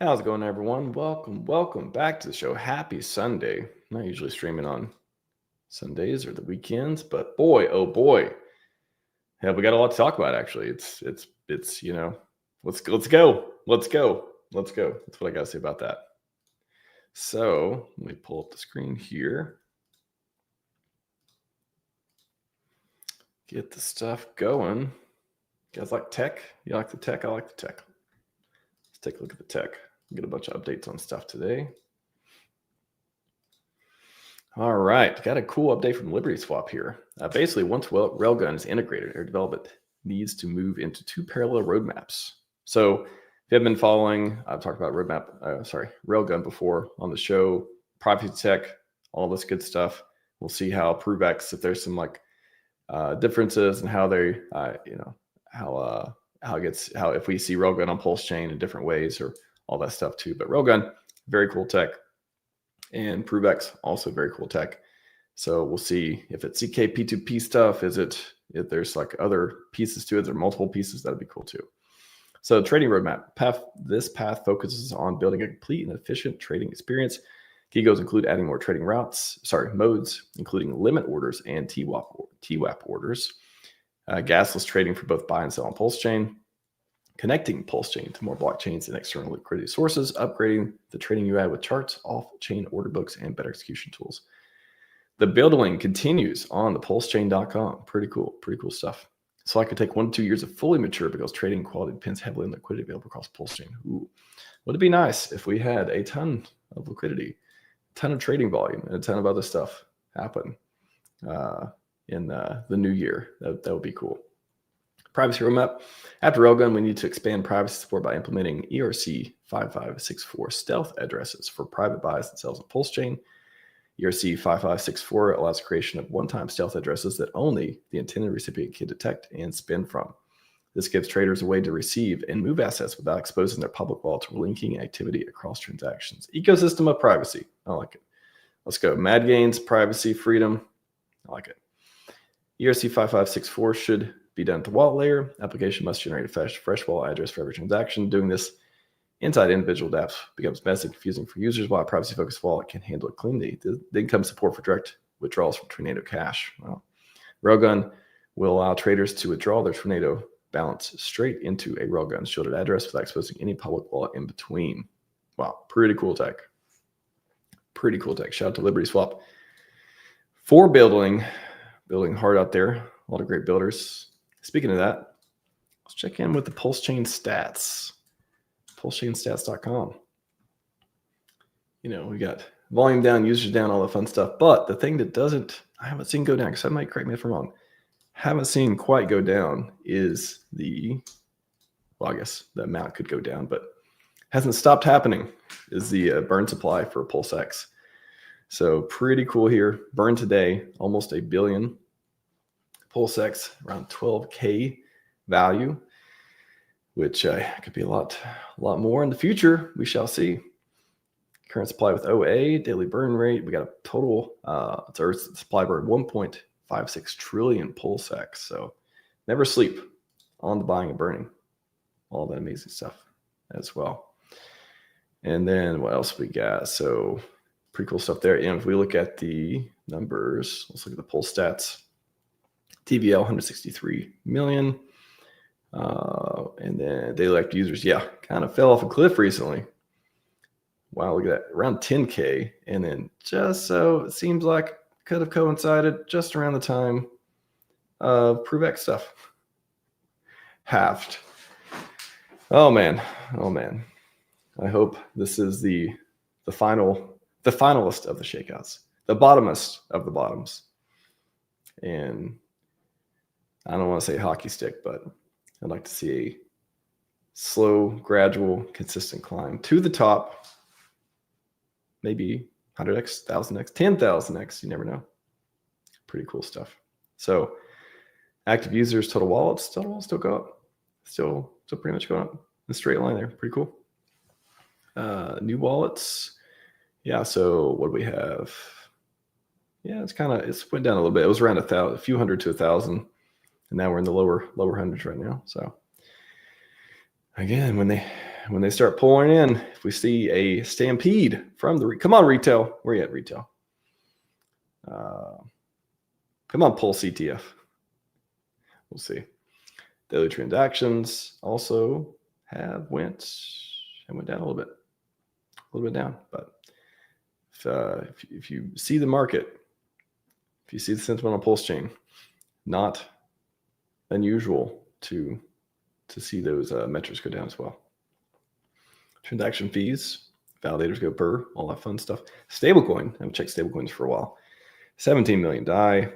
How's it going, everyone? Welcome back to the show. Happy Sunday. I'm not usually streaming on Sundays or the weekends, but boy, oh boy, have we got a lot to talk about. Actually, it's let's go. That's what I got to say about that. So let me pull up the screen here. Get the stuff going. You guys like tech? You like the tech? I like the tech. Let's take a look at the tech. Get a bunch of updates on stuff today. All right, got a cool update from Liberty Swap here. Basically, once Railgun is integrated, or development needs to move into two parallel roadmaps. So if you have been following, I've talked about Railgun before on the show, privacy tech, all this good stuff. We'll see how ProveX, if there's some differences and how they, how if we see Railgun on PulseChain in different ways or all that stuff too. But Railgun, very cool tech. And ProveX, also very cool tech. So we'll see if it's CK P2P stuff. If there's like other pieces to it, there are multiple pieces, that'd be cool too. So trading roadmap. This path focuses on building a complete and efficient trading experience. Key goals include adding more trading modes, including limit orders and TWAP orders. Gasless trading for both buy and sell on PulseChain. Connecting PulseChain to more blockchains and external liquidity sources, upgrading the trading UI with charts, off-chain order books, and better execution tools. The building continues on the PulseChain.com. Pretty cool stuff. So I could take 1 to 2 years of fully mature because trading quality depends heavily on liquidity available across PulseChain. Ooh, would it be nice if we had a ton of liquidity, a ton of trading volume, and a ton of other stuff happen in the new year? That would be cool. Privacy roadmap. After Railgun, we need to expand privacy support by implementing ERC 5564 stealth addresses for private buys and sells on PulseChain. ERC 5564 allows creation of one-time stealth addresses that only the intended recipient can detect and spend from. This gives traders a way to receive and move assets without exposing their public wallet to linking activity across transactions. Ecosystem of privacy. I like it. Let's go. Mad gains, privacy, freedom. I like it. ERC 5564 should be done at the wallet layer. Application must generate a fresh wallet address for every transaction. Doing this inside individual dApps becomes messy and confusing for users, while a privacy-focused wallet can handle it cleanly. The income support for direct withdrawals from Tornado Cash. Well, Railgun will allow traders to withdraw their Tornado balance straight into a Railgun shielded address without exposing any public wallet in between. Wow, pretty cool tech. Shout out to Liberty Swap for building hard out there. A lot of great builders. Speaking of that, let's check in with the PulseChain stats. PulseChainStats.com. We got volume down, users down, all the fun stuff. But the thing that I haven't seen go down, because I might correct me if I'm wrong, haven't seen quite go down is I guess the amount could go down, but hasn't stopped happening, is the burn supply for PulseX. So pretty cool here. Burn today, almost 1 billion. PulseX around 12K value, which could be a lot more in the future. We shall see. Current supply with OA, daily burn rate. We got a total, it's our supply burn 1.56 trillion PulseX. So never sleep on the buying and burning. All that amazing stuff as well. And then what else we got? So pretty cool stuff there. And if we look at the numbers, let's look at the Pulse stats. TVL 163 million. And then daily active users, kind of fell off a cliff recently. Wow, look at that, around 10K. And then just so it seems like could have coincided just around the time of ProveX stuff. Halved. Oh man. I hope this is the finalist of the shakeouts, the bottomest of the bottoms. And I don't want to say hockey stick, but I'd like to see a slow, gradual, consistent climb to the top. Maybe 100x, 1000x, 10,000x. You never know. Pretty cool stuff. So active users, total wallets still go up. Still pretty much going up in a straight line there. Pretty cool. New wallets. Yeah, so what do we have? Yeah, it's went down a little bit. It was around a few hundred to 1,000. And now we're in the lower hundreds right now. So again, when when they start pulling in, if we see a stampede from the come on retail, where you at retail? Come on Pulse ETF. We'll see. Daily transactions also went down a little bit down. But if you see the market, if you see the sentiment on PulseChain, not unusual to see those metrics go down as well. Transaction fees, validators go burr, all that fun stuff. Stablecoin, I haven't checked stablecoins for a while. 17 million DAI,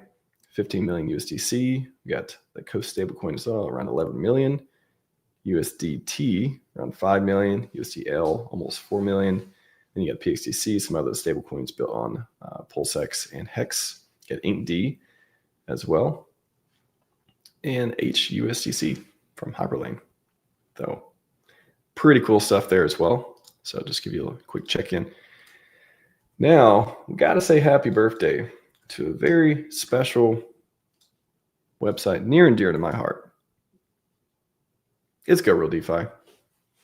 15 million USDC. We got the Coast stablecoin as well, around 11 million. USDT, around 5 million. USDL, almost 4 million. Then you got PXDC, some other stablecoins built on PulseX and HEX. You got InkD as well. And HUSDC from Hyperlane. So pretty cool stuff there as well. So just give you a quick check-in. Now, we got to say happy birthday to a very special website near and dear to my heart. It's Go Real DeFi.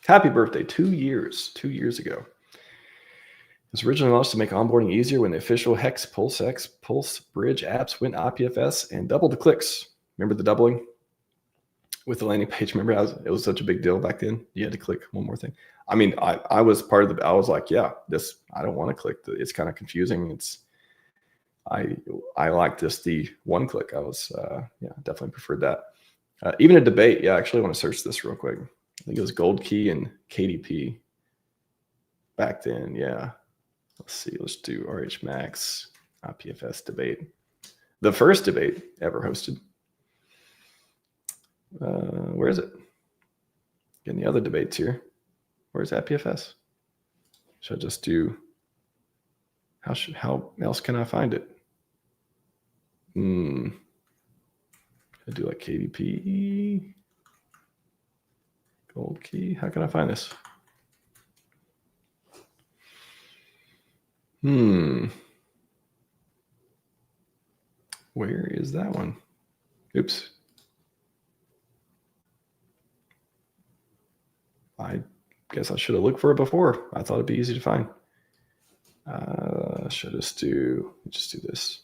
Happy birthday, 2 years ago. It was originally launched to make onboarding easier when the official HEX, PulseX, Pulse Bridge apps went IPFS and doubled the clicks. Remember the doubling with the landing page? Remember it was such a big deal back then? You had to click one more thing. I mean, I was part of I was like, yeah, I don't want to click. It's kind of confusing. I like just the one click. I was, definitely preferred that. Even a debate. Yeah, I actually want to search this real quick. I think it was Gold Key and KDP back then. Yeah. Let's see. Let's do RHMax IPFS debate. The first debate ever hosted. Where is it? Getting the other debates here. Where's IPFS? Should I just do? How else can I find it? I do like KDP, Gold Key. How can I find this? Where is that one? Oops. I guess I should have looked for it before. I thought it'd be easy to find. Should just do this.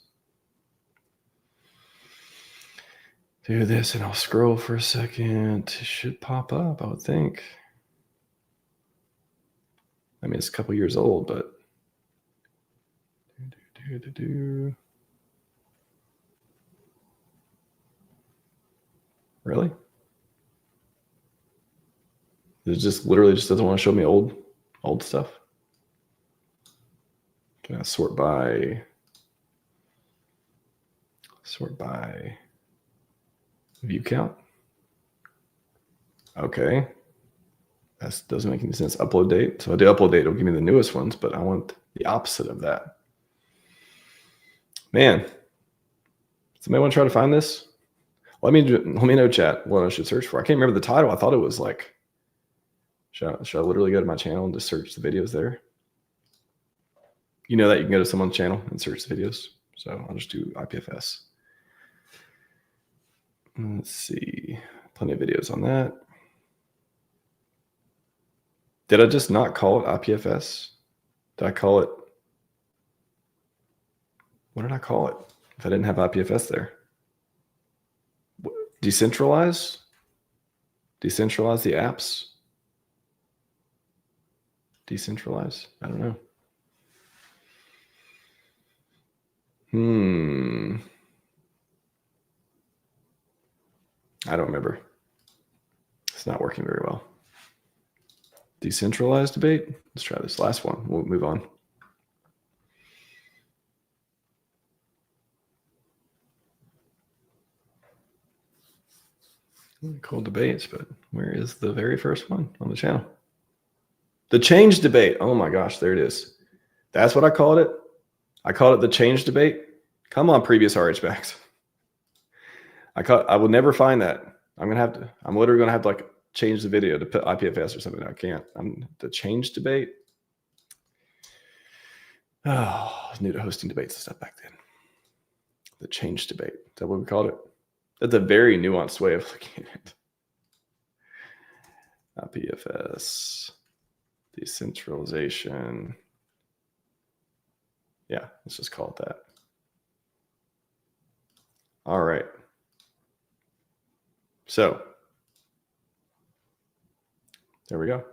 Do this and I'll scroll for a second. It should pop up, I would think. I mean, it's a couple years old, but really? It just literally just doesn't want to show me old stuff. Can I sort by view count? Okay. That doesn't make any sense. Upload date. So I do upload date, it'll give me the newest ones, but I want the opposite of that. Man, somebody want to try to find this? Let me know, chat, what I should search for. I can't remember the title. I thought it was like, should I literally go to my channel and just search the videos there? You know that you can go to someone's channel and search the videos. So I'll just do IPFS. Let's see. Plenty of videos on that. Did I just not call it IPFS? Did I call it? What did I call it if I didn't have IPFS there? Decentralize? Decentralize the apps? Decentralize? I don't know. I don't remember. It's not working very well. Decentralized debate. Let's try this last one. We'll move on. Cool debates, but where is the very first one on the channel? The change debate. Oh my gosh, there it is. That's what I called it. I called it the change debate. Come on, previous RHMax. I will never find that. I'm literally gonna have to like change the video to put IPFS or something. I can't. The change debate. Oh, I was new to hosting debates and stuff back then. The change debate. Is that what we called it? That's a very nuanced way of looking at it. IPFS, decentralization. Yeah, let's just call it that. All right. So there we go.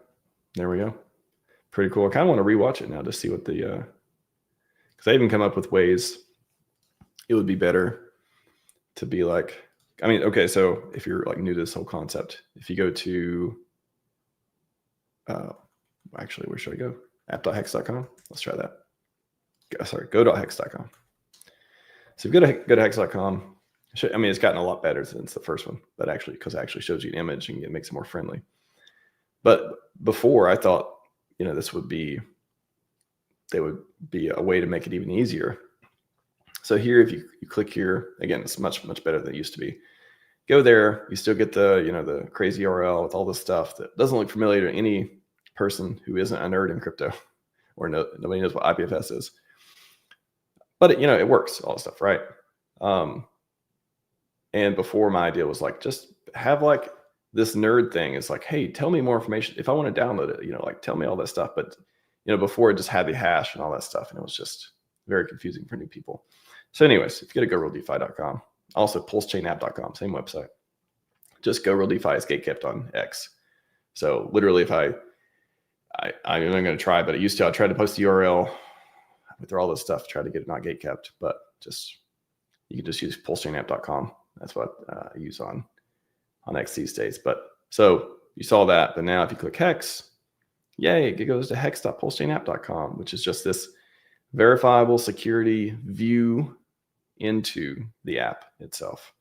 There we go. Pretty cool. I kind of want to rewatch it now to see what the, because I even come up with ways it would be better to be like, I mean, okay, so if you're like new to this whole concept, if you go to, actually, where should I go? app.hex.com. Let's try that. Sorry, go.hex.com. So if you go to hex.com, I mean, it's gotten a lot better since the first one, but actually, because it actually shows you an image and it makes it more friendly. But before, I thought, you know, there would be a way to make it even easier. So here, if you click here, again, it's much, much better than it used to be. Go there, you still get the, you know, the crazy URL with all this stuff that doesn't look familiar to any person who isn't a nerd in crypto, or nobody knows what IPFS is. But you know, it works, all this stuff, right? And before, my idea was like, just have like this nerd thing. It's like, hey, tell me more information. If I want to download it, you know, like tell me all that stuff. But, you know, before it just had the hash and all that stuff. And it was just very confusing for new people. So anyways, if you go to gorealdefi.com, also pulsechainapp.com, same website. Just gorealdefi is gatekept on X. So literally, if I'm going to try, but I used to, I tried to post the URL with all this stuff, try to get it not gatekept, but just, you can just use pulsechainapp.com. That's what I use on X these days. But so you saw that, but now if you click Hex, yay, it goes to hex.pulsechainapp.com, which is just this verifiable security view into the app itself.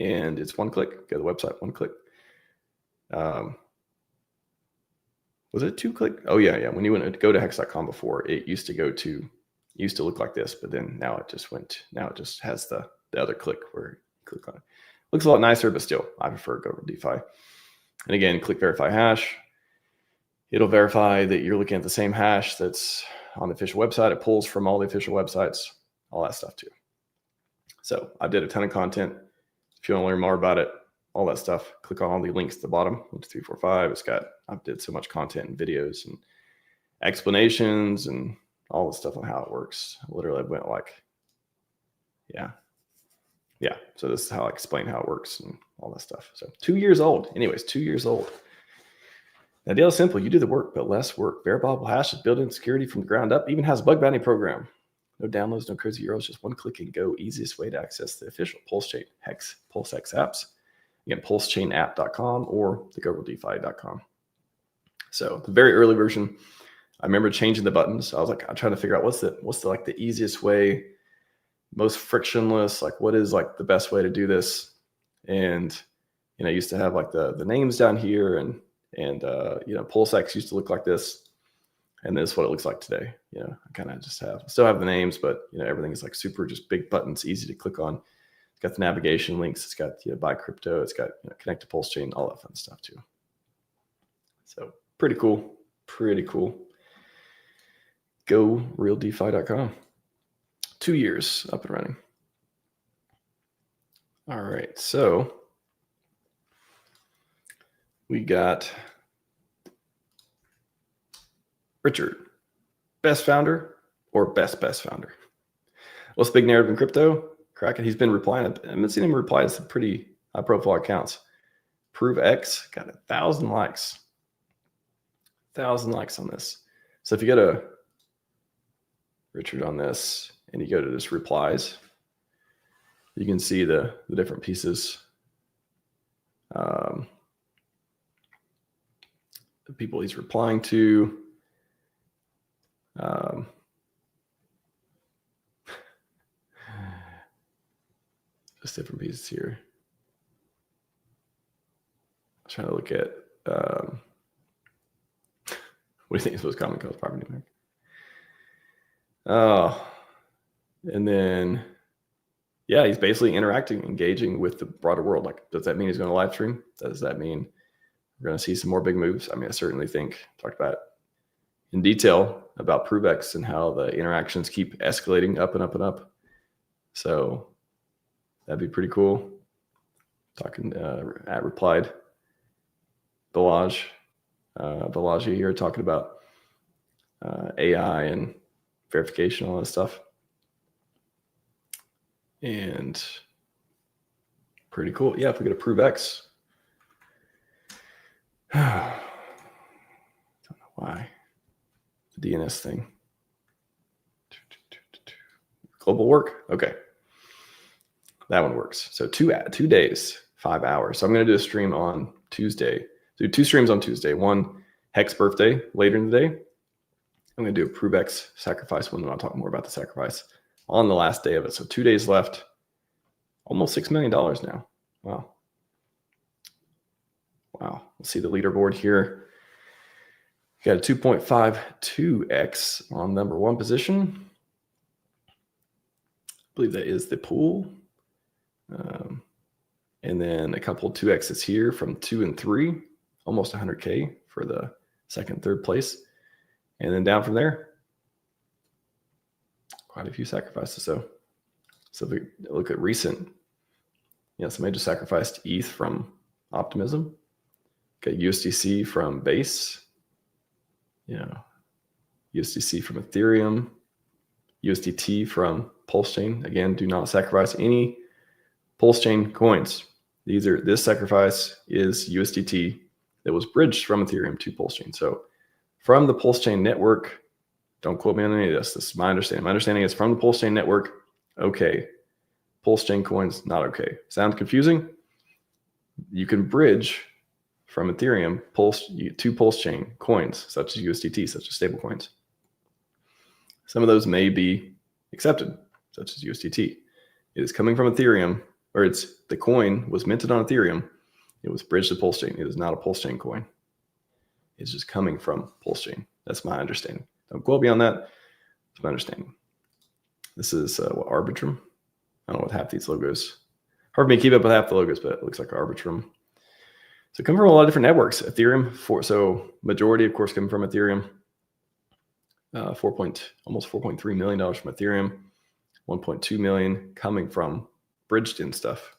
And it's one click. Go to the website, one click. Was it two click? Oh yeah. When you went to go to hex.com before, it used to look like this, but then now it just has the other click where you click on it. Looks a lot nicer, but still, I prefer GoRealDefi. And again, click verify hash. It'll verify that you're looking at the same hash that's on the official website. It pulls from all the official websites, all that stuff too. So I did a ton of content. If you want to learn more about it, all that stuff, click on all the links at the bottom. 1, 2, 3, 4, 5. I did so much content and videos and explanations and all the stuff on how it works. I literally went like, yeah. So this is how I explain how it works and all that stuff. So 2 years old. Anyways, 2 years old. The idea is simple. You do the work, but less work. Verifiable hash is building security from the ground up. Even has a bug bounty program. No downloads, no crazy URLs, just one click and go. Easiest way to access the official PulseChain, HEX, PulseX apps. Again, PulseChainapp.com or the GoRealDefi.com. So the very early version, I remember changing the buttons. I was like, I'm trying to figure out what's the easiest way, most frictionless, like what is like the best way to do this. And, you know, I used to have like the names down here and you know, PulseX used to look like this. And this is what it looks like today. You know, I kind of just still have the names, but you know, everything is like super just big buttons, easy to click on. It's got the navigation links. It's got, you know, buy crypto. It's got, you know, connect to PulseChain, all that fun stuff too. So pretty cool. GoRealDefi.com. 2 years up and running. All right. So we got Richard, best founder or best founder? What's the big narrative in crypto? Kraken, he's been replying. I've been seeing him reply to some pretty high profile accounts. ProveX got 1,000 likes. 1,000 likes on this. So if you go to Richard on this and you go to this replies, you can see the different pieces. The people he's replying to. Just different pieces here. I'm trying to look at what do you think is most common cause property damage? Oh, and then yeah, he's basically interacting, engaging with the broader world. Like, does that mean he's going to live stream? Does that mean we're going to see some more big moves? I mean, I certainly think talked about in detail about ProveX and how the interactions keep escalating up and up and up. So that'd be pretty cool. Talking at replied. Balaji here talking about AI and verification, all that stuff. And pretty cool. Yeah, if we go to ProveX. Don't know why. The DNS thing. Global work. Okay. That one works. So 2 days, 5 hours. So I'm going to do a stream on Tuesday. Do 2 streams on Tuesday. One HEX birthday later in the day. I'm going to do a ProveX sacrifice one. I'll talk more about the sacrifice on the last day of it. So 2 days left. Almost $6 million now. Wow. Wow. Let's see the leaderboard here. Got a 2.52x on number 1 position. I believe that is the pool. And then a couple 2x's here from 2 and 3, almost 100K for the 2nd, 3rd place. And then down from there, quite a few sacrifices. So if we look at recent, somebody just sacrificed ETH from Optimism. Got USDC from Base. USDC from Ethereum. USDT from PulseChain. Again, do not sacrifice any PulseChain coins. This sacrifice is USDT that was bridged from Ethereum to PulseChain. So from the PulseChain network, don't quote me on any of this. This is my understanding. My understanding is from the PulseChain network, okay. PulseChain coins, not okay. Sounds confusing? You can bridge from Ethereum to PulseChain coins, such as USDT, such as stable coins. Some of those may be accepted, such as USDT. It is coming from Ethereum, or the coin was minted on Ethereum. It was bridged to PulseChain. It is not a PulseChain coin. It's just coming from PulseChain. That's my understanding. Don't quote me on that. It's my understanding. This is Arbitrum. I don't know what half these logos. Hard for me to keep up with half the logos, but it looks like Arbitrum. So coming from a lot of different networks. Ethereum, so majority, of course, coming from Ethereum. Almost $4.3 million from Ethereum. 1.2 million coming from bridged in stuff.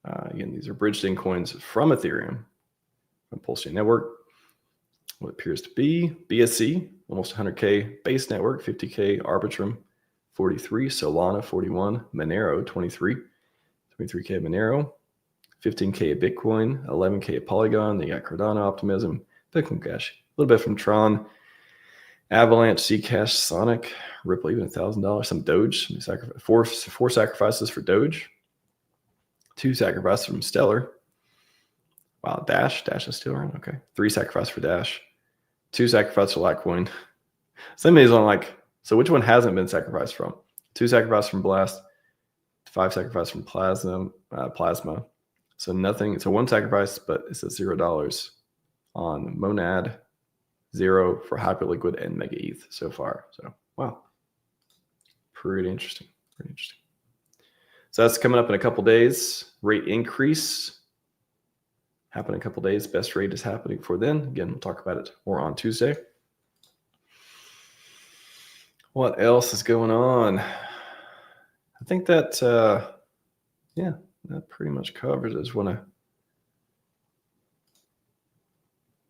Again, these are bridged in coins from Ethereum, from PulseChain network. What appears to be BSC, almost 100K base network, 50K Arbitrum, 43, Solana 41, Monero 23, 23K Monero, 15K Bitcoin, 11K Polygon. They got Cardano, Optimism, Bitcoin Cash, a little bit from Tron, Avalanche, Zcash, Sonic, Ripple, even $1,000. Some Doge, four sacrifices for Doge, 2 sacrifices from Stellar. Wow, Dash is still around. Okay, 3 sacrifices for Dash, 2 sacrifices for Litecoin. Somebody's on so which one hasn't been sacrificed from? 2 sacrifices from Blast, 5 sacrifices from Plasma. So nothing. So 1 sacrifice, but it says $0 on Monad, 0 for Hyperliquid and Mega ETH so far. So wow, pretty interesting. So that's coming up in a couple days. Rate increase happen in a couple days. Best rate is happening for then. Again, we'll talk about it more on Tuesday. What else is going on? I think that that pretty much covers it. I just want to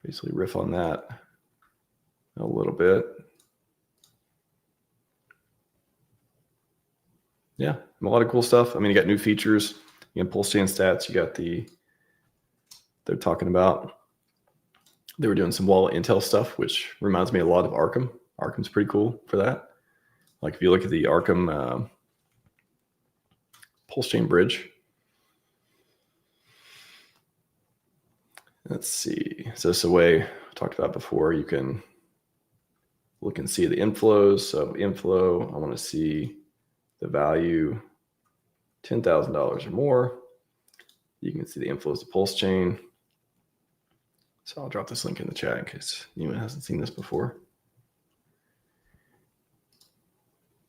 basically riff on that a little bit. Yeah, a lot of cool stuff. I mean, you got new features. You got PulseChain stats. You got they're talking about, they were doing some wallet intel stuff, which reminds me a lot of Arkham. Arkham's pretty cool for that. Like if you look at the Arkham PulseChain bridge. Let's see. So this is a way I talked about before. You can look and see the inflows. So inflow, I want to see the value $10,000 or more. You can see the inflows to PulseChain. So I'll drop this link in the chat in case anyone hasn't seen this before.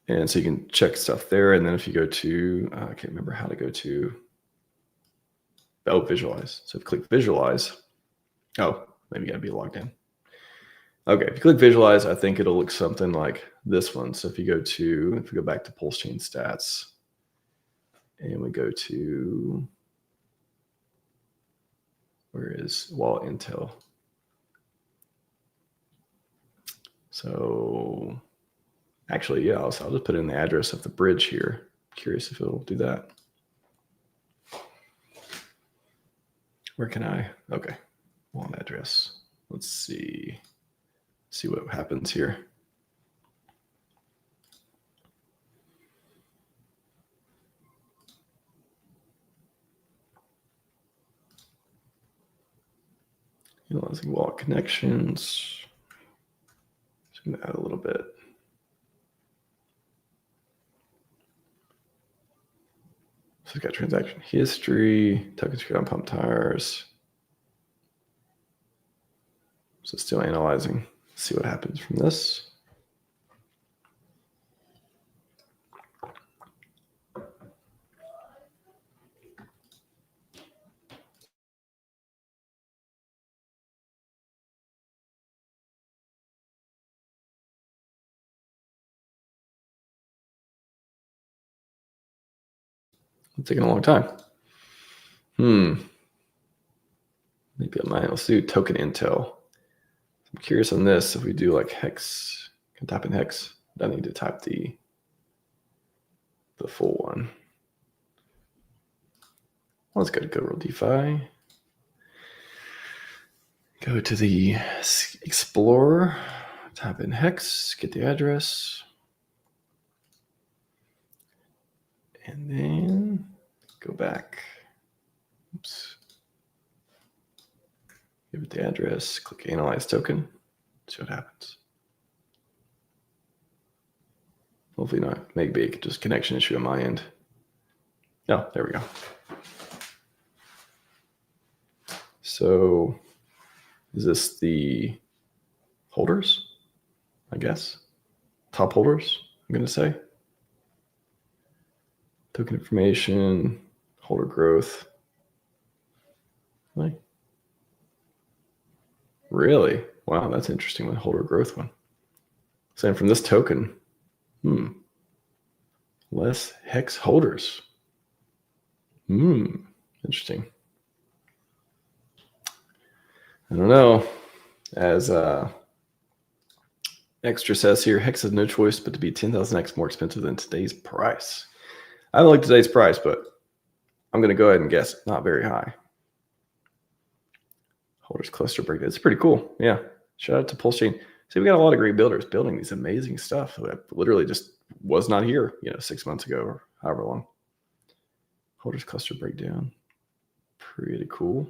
And so you can check stuff there. And then if you go to, I can't remember how to go to, visualize. So if you click visualize, maybe you gotta be logged in. Okay, if you click visualize, I think it'll look something like this one. So if we go back to PulseChain stats and we go to, Where is wallet intel? So actually, yeah, I'll just put in the address of the bridge here. Curious if it'll do that. Where can I? Okay, wallet address. Let's see what happens here. Utilizing wallet connections. Just gonna add a little bit. So we've got transaction history, tokens on pump tires. So still analyzing. See what happens from this. It's taking a long time. Maybe I might. Let's do token intel. I'm curious on this. If we do like HEX, can type in HEX. I need to type the full one. Let's go to Go Real DeFi. Go to the Explorer. Type in HEX. Get the address. And then go back. Oops. Give it the address. Click Analyze Token. See what happens. Hopefully not. Maybe just connection issue on my end. Oh, there we go. So is this the holders? I guess. Top holders, I'm going to say. Token information, holder growth. Really? Wow, that's interesting with holder growth one. So from this token, less HEX holders. Interesting. I don't know. As Extra says here, HEX has no choice but to be 10,000x more expensive than today's price. I don't like today's price, but I'm going to go ahead and guess not very high. Holders cluster breakdown. It's pretty cool. Yeah. Shout out to PulseChain. See, we got a lot of great builders building these amazing stuff that literally just was not here, 6 months ago or however long. Holders cluster breakdown. Pretty cool.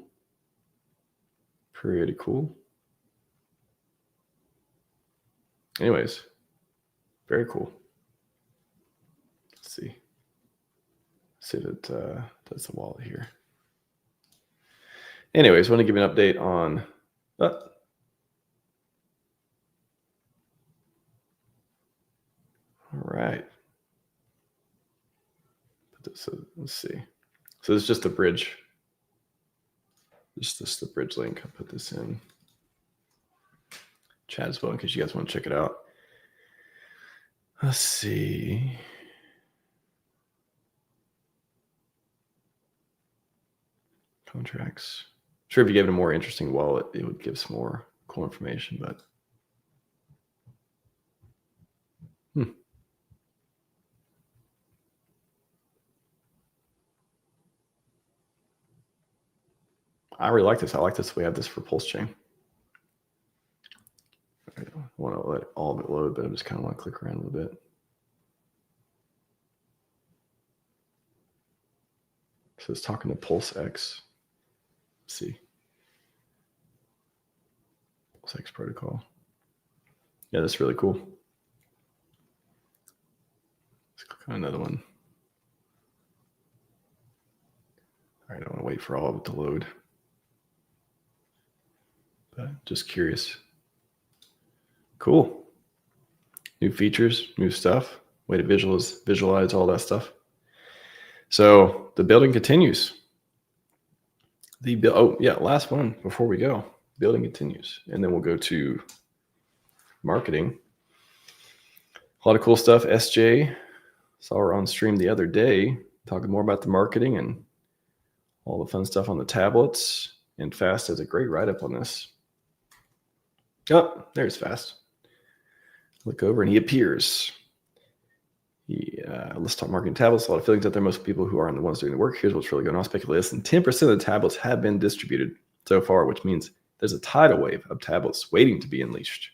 Pretty cool. Anyways, very cool. Let's see. See that that's the wallet here. Anyways, want to give you an update on all right. Let's see. So this is just the bridge. This is the bridge link. I'll put this in chat as well in case you guys want to check it out. Let's see. Contracts. Sure, if you gave it a more interesting wallet, it would give some more cool information, but I really like this. I like this. We have this for PulseChain. I want to let all of it load, but I just kind of want to click around a little bit. So it's talking to PulseX. Let's see. PulseX protocol. Yeah, that's really cool. Let's click on another one. All right, I want to wait for all of it to load. But just curious. Cool. New features, new stuff. Way to visualize all that stuff. So the building continues. Last one before we go. Building continues. And then we'll go to marketing. A lot of cool stuff. SJ, saw her on stream the other day, talking more about the marketing and all the fun stuff on the tablets. And Fast has a great write-up on this. Oh, there's Fast. Look over and he appears. Let's talk marketing tablets. A lot of feelings out there. Most people who aren't the ones doing the work. Here's what's really going on. Speculate less than 10% of the tablets have been distributed so far, which means there's a tidal wave of tablets waiting to be unleashed.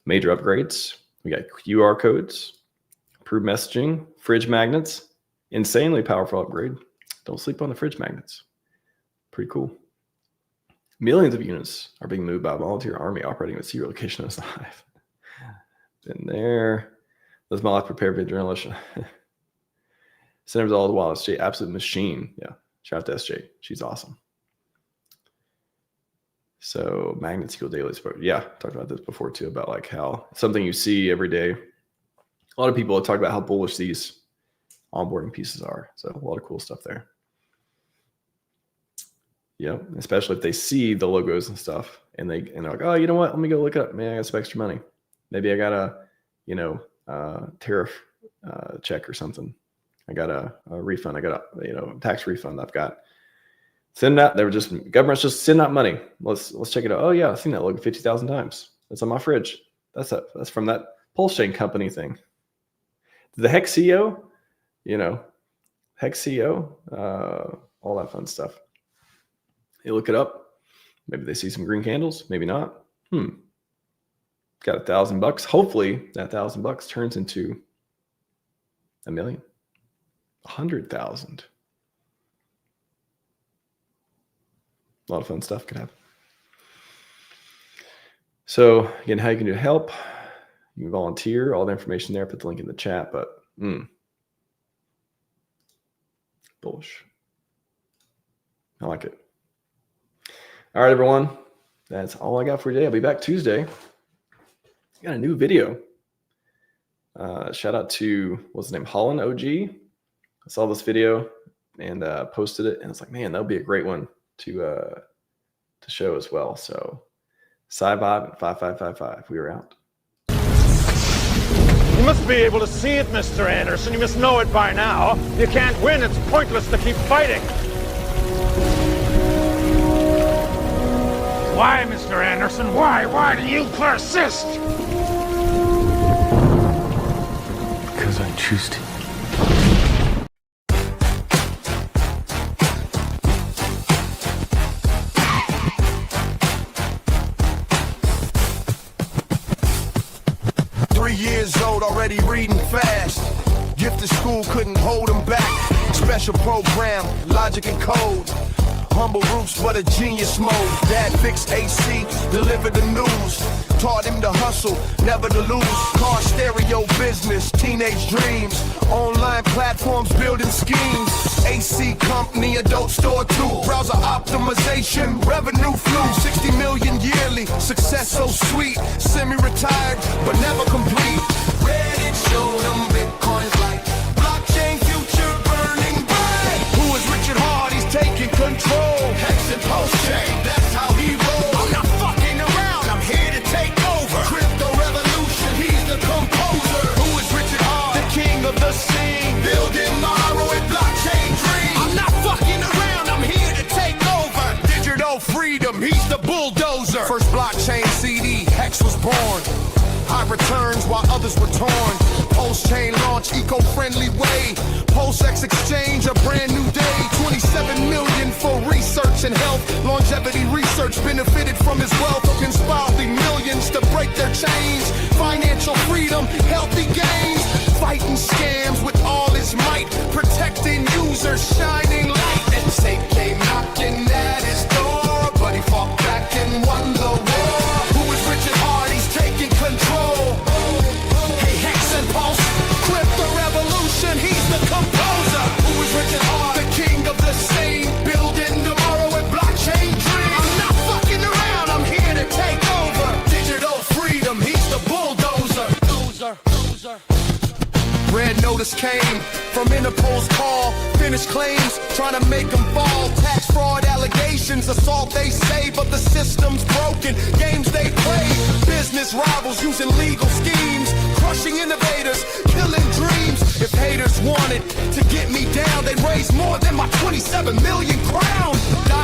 Major upgrades. We got QR codes, improved messaging, fridge magnets, insanely powerful upgrade. Don't sleep on the fridge magnets. Pretty cool. Millions of units are being moved by a volunteer army operating with zero location as the hive. Been there. Let's my life prepare for adrenaline. Centers all the while. SJ, absolute machine. Yeah. Shout out to SJ. She's awesome. So magnets equal daily support. Yeah, talked about this before too, about like how something you see every day. A lot of people talk about how bullish these onboarding pieces are. So a lot of cool stuff there. Yeah, especially if they see the logos and stuff, and they're like, oh, you know what? Let me go look up. Man, I got some extra money. Maybe I got a tariff check or something. I got a refund. I got a tax refund. I've got. Send out. They were just government's just send out money. Let's check it out. Oh yeah, I've seen that logo 50,000 times. That's on my fridge. That's from that PulseChain company thing. The HEX CEO, HEX CEO, all that fun stuff. You look it up. Maybe they see some green candles. Maybe not. Got $1,000. Hopefully that $1,000 turns into $1 million, 100,000. A lot of fun stuff could happen. So again, how you can do help. You can volunteer. All the information there. Put the link in the chat. But bullish. I like it. All right, everyone. That's all I got for today. I'll be back Tuesday. Got a new video. Shout out to, what's his name? Holland OG. I saw this video and posted it. And it's like, man, that would be a great one to show as well. So Scivive and 5555. We are out. You must be able to see it, Mr. Anderson. You must know it by now. You can't win. It's pointless to keep fighting. Why, Mr. Anderson? Why? Why do you persist? Because I choose to. Already reading fast. Gifted school couldn't hold him back. Special program, logic and code. Humble roots, but a genius mode. Dad fixed AC, delivered the news. Taught him to hustle, never to lose. Car stereo business, teenage dreams. Online platforms, building schemes. AC company, adult store too. Browser optimization, revenue flew. 60 million yearly, success so sweet. Semi-retired, but never complete. Reddit showed them Bitcoin's like blockchain future burning bright. Who is Richard Hart? He's taking control. HEX and PulseChain, that's how he rolls. I'm not fucking around, I'm here to take over. Crypto revolution, he's the composer. Who is Richard Hart? The king of the scene. Building tomorrow with blockchain dreams. I'm not fucking around, I'm here to take over. Digital freedom, he's the bulldozer. First blockchain CD, HEX was born. High returns while others were torn. PulseChain launch, eco-friendly way. PulseX exchange, a brand new day. 27 million for research and health. Longevity research benefited from his wealth. Inspired the millions to break their chains. Financial freedom, healthy gains. Fighting scams with all his might. Protecting users, shining light. And Satan came knocking at his door, but he fought back and won the war. Who is Richard Hart? He's taking control. Hey, HEX and Pulse, crypto revolution, he's the composer. Who is Richard Hart? The king of the scene, building tomorrow with blockchain dreams. I'm not fucking around, I'm here to take over. Digital freedom, he's the bulldozer. Red notice came from Interpol's call. Finished claims, trying to make them fall. Tax fraud allegations, assault they say, but the system's broken. Games they play, business rivals using legal schemes. Crushing innovators, killing dreams. If haters wanted to get me down, they'd raise more than my 27 million crowns.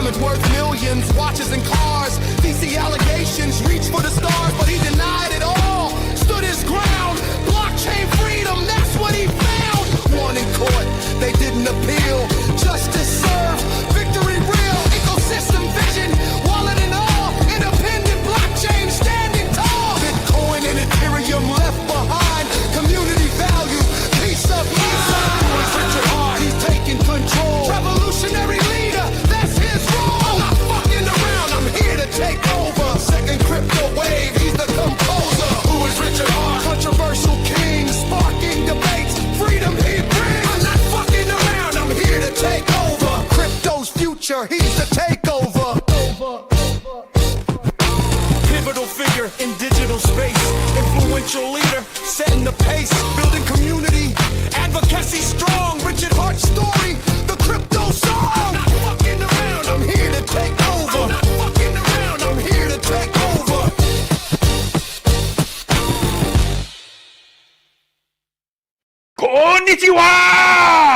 diamonds worth millions, watches and cars. VC allegations reach for the stars, but he denied it all. Stood his ground. Blockchain freedom, that's what he found. Won in court, they didn't appeal. Justice served, victory real. Ecosystem vision, wallet and all. Independent blockchain standing tall. Bitcoin and Ethereum left behind. Community value, peace of mind. Richard Hart, he's taking control. Revolutionary leader, that's his role. I'm not fucking around, I'm here to take over. Second crypto wave, he's the composer. Who is Richard Hart? Controversial king, sparking debates. Freedom he brings. I'm not fucking around, I'm here to take over. Crypto's future, he's the takeover. Pivotal figure in digital space. Influential leader, setting the pace. Building community, advocacy strong. Richard Hart's story, the crypto song. I'm not fucking around, I'm here to take over. I'm not fucking around, I'm here to take over. Konnichiwa!